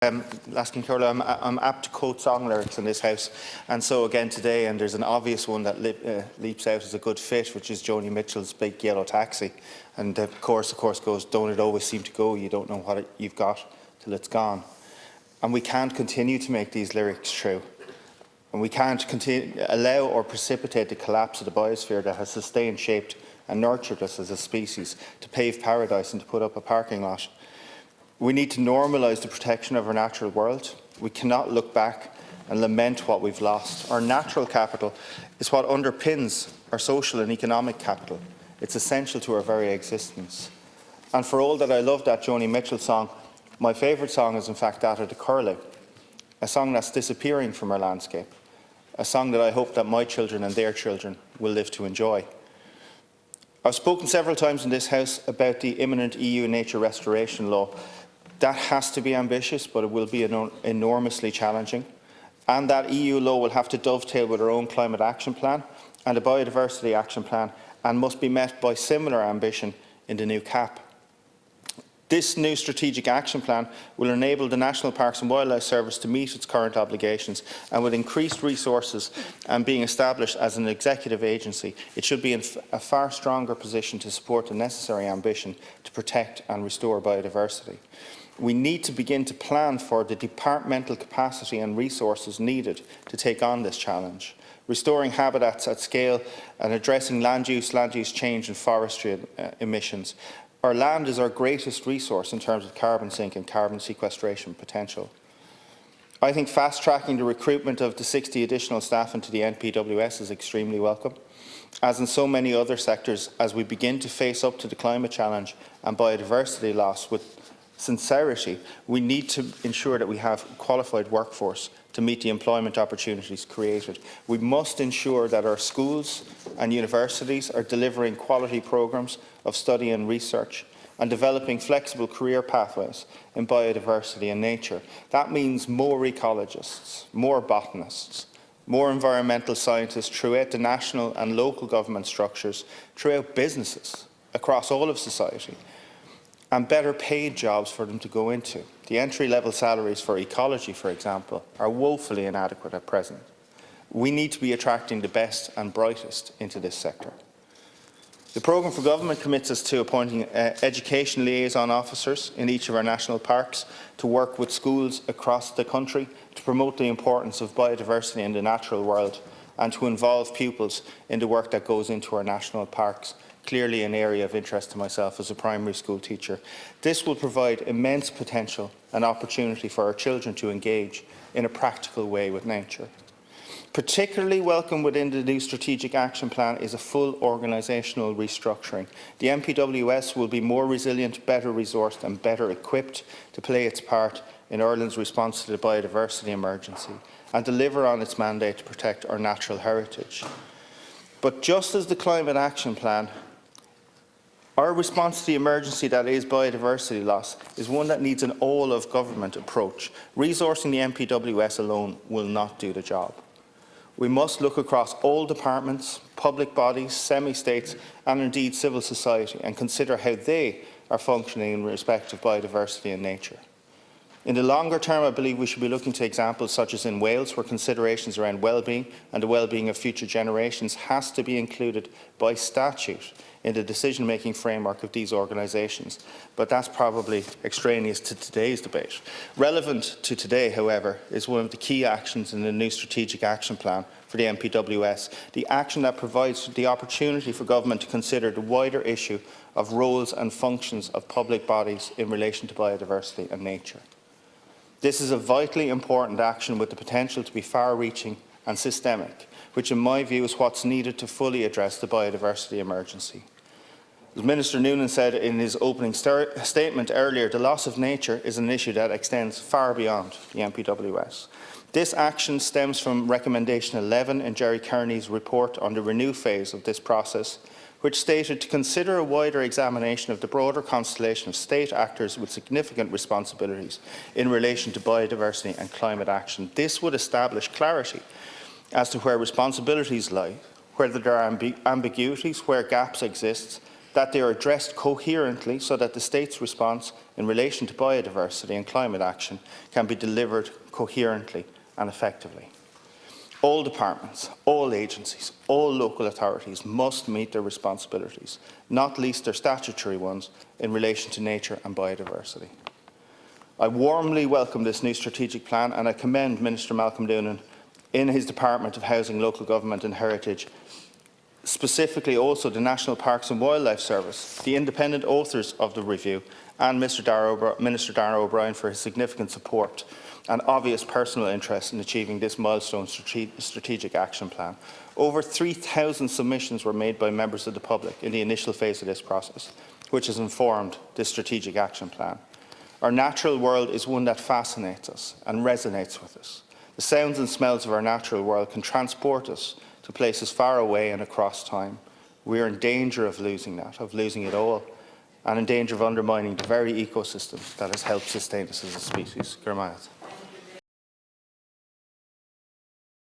Laskin Curla, I'm apt to quote song lyrics in this house, and so again today, and there's an obvious one that leaps out as a good fit, which is Joni Mitchell's Big Yellow Taxi, and the chorus of course goes, "Don't it always seem to go, you don't know what you've got till it's gone." And we can't continue to make these lyrics true, and we can't allow or precipitate the collapse of the biosphere that has sustained, shaped and nurtured us as a species, to pave paradise and to put up a parking lot. We need to normalise the protection of our natural world. We cannot look back and lament what we've lost. Our natural capital is what underpins our social and economic capital. It's essential to our very existence. And for all that I love that Joni Mitchell song, my favourite song is in fact that of the Curlew, a song that's disappearing from our landscape, a song that I hope that my children and their children will live to enjoy. I've spoken several times in this House about the imminent EU nature restoration law. That has to be ambitious, but it will be enormously challenging. And that EU law will have to dovetail with our own climate action plan and a biodiversity action plan, and must be met by similar ambition in the new CAP. This new strategic action plan will enable the National Parks and Wildlife Service to meet its current obligations, and with increased resources and being established as an executive agency, it should be in a far stronger position to support the necessary ambition to protect and restore biodiversity. We need to begin to plan for the departmental capacity and resources needed to take on this challenge, restoring habitats at scale and addressing land use change and forestry emissions. Our land is our greatest resource in terms of carbon sink and carbon sequestration potential. I think fast-tracking the recruitment of the 60 additional staff into the NPWS is extremely welcome, as in so many other sectors, as we begin to face up to the climate challenge and biodiversity loss with sincerity. We need to ensure that we have a qualified workforce to meet the employment opportunities created. We must ensure that our schools and universities are delivering quality programmes of study and research and developing flexible career pathways in biodiversity and nature. That means more ecologists, more botanists, more environmental scientists throughout the national and local government structures, throughout businesses, across all of society, and better paid jobs for them to go into. The entry-level salaries for ecology, for example, are woefully inadequate at present. We need to be attracting the best and brightest into this sector. The programme for government commits us to appointing education liaison officers in each of our national parks to work with schools across the country to promote the importance of biodiversity in the natural world and to involve pupils in the work that goes into our national parks, clearly an area of interest to myself as a primary school teacher. This will provide immense potential and opportunity for our children to engage in a practical way with nature. Particularly welcome within the new strategic action plan is a full organisational restructuring. The NPWS will be more resilient, better resourced and better equipped to play its part in Ireland's response to the biodiversity emergency and deliver on its mandate to protect our natural heritage. But just as the climate action plan, our response to the emergency that is biodiversity loss is one that needs an all-of-government approach. Resourcing the NPWS alone will not do the job. We must look across all departments, public bodies, semi-states and indeed civil society and consider how they are functioning in respect of biodiversity and nature. In the longer term, I believe we should be looking to examples such as in Wales, where considerations around well-being and the well-being of future generations has to be included by statute in the decision-making framework of these organisations. But that's probably extraneous to today's debate. Relevant to today, however, is one of the key actions in the new strategic action plan for the NPWS, the action that provides the opportunity for government to consider the wider issue of roles and functions of public bodies in relation to biodiversity and nature. This is a vitally important action with the potential to be far-reaching and systemic, which in my view is what's needed to fully address the biodiversity emergency. As Minister Noonan said in his opening statement earlier, the loss of nature is an issue that extends far beyond the NPWS. This action stems from Recommendation 11 in Jerry Kearney's report on the renew phase of this process, which stated to consider a wider examination of the broader constellation of state actors with significant responsibilities in relation to biodiversity and climate action. This would establish clarity as to where responsibilities lie, whether there are ambiguities, where gaps exist, that they are addressed coherently so that the state's response in relation to biodiversity and climate action can be delivered coherently and effectively. All departments, all agencies, all local authorities must meet their responsibilities, not least their statutory ones, in relation to nature and biodiversity. I warmly welcome this new strategic plan, and I commend Minister Malcolm Doonan in his Department of Housing, Local Government and Heritage, specifically also the National Parks and Wildlife Service, the independent authors of the review, and Minister Darragh O'Brien for his significant support and obvious personal interest in achieving this milestone strategic action plan. Over 3,000 submissions were made by members of the public in the initial phase of this process, which has informed this strategic action plan. Our natural world is one that fascinates us and resonates with us. The sounds and smells of our natural world can transport us to places far away and across time. We are in danger of losing that, of losing it all, and in danger of undermining the very ecosystem that has helped sustain us as a species. Gurmayat.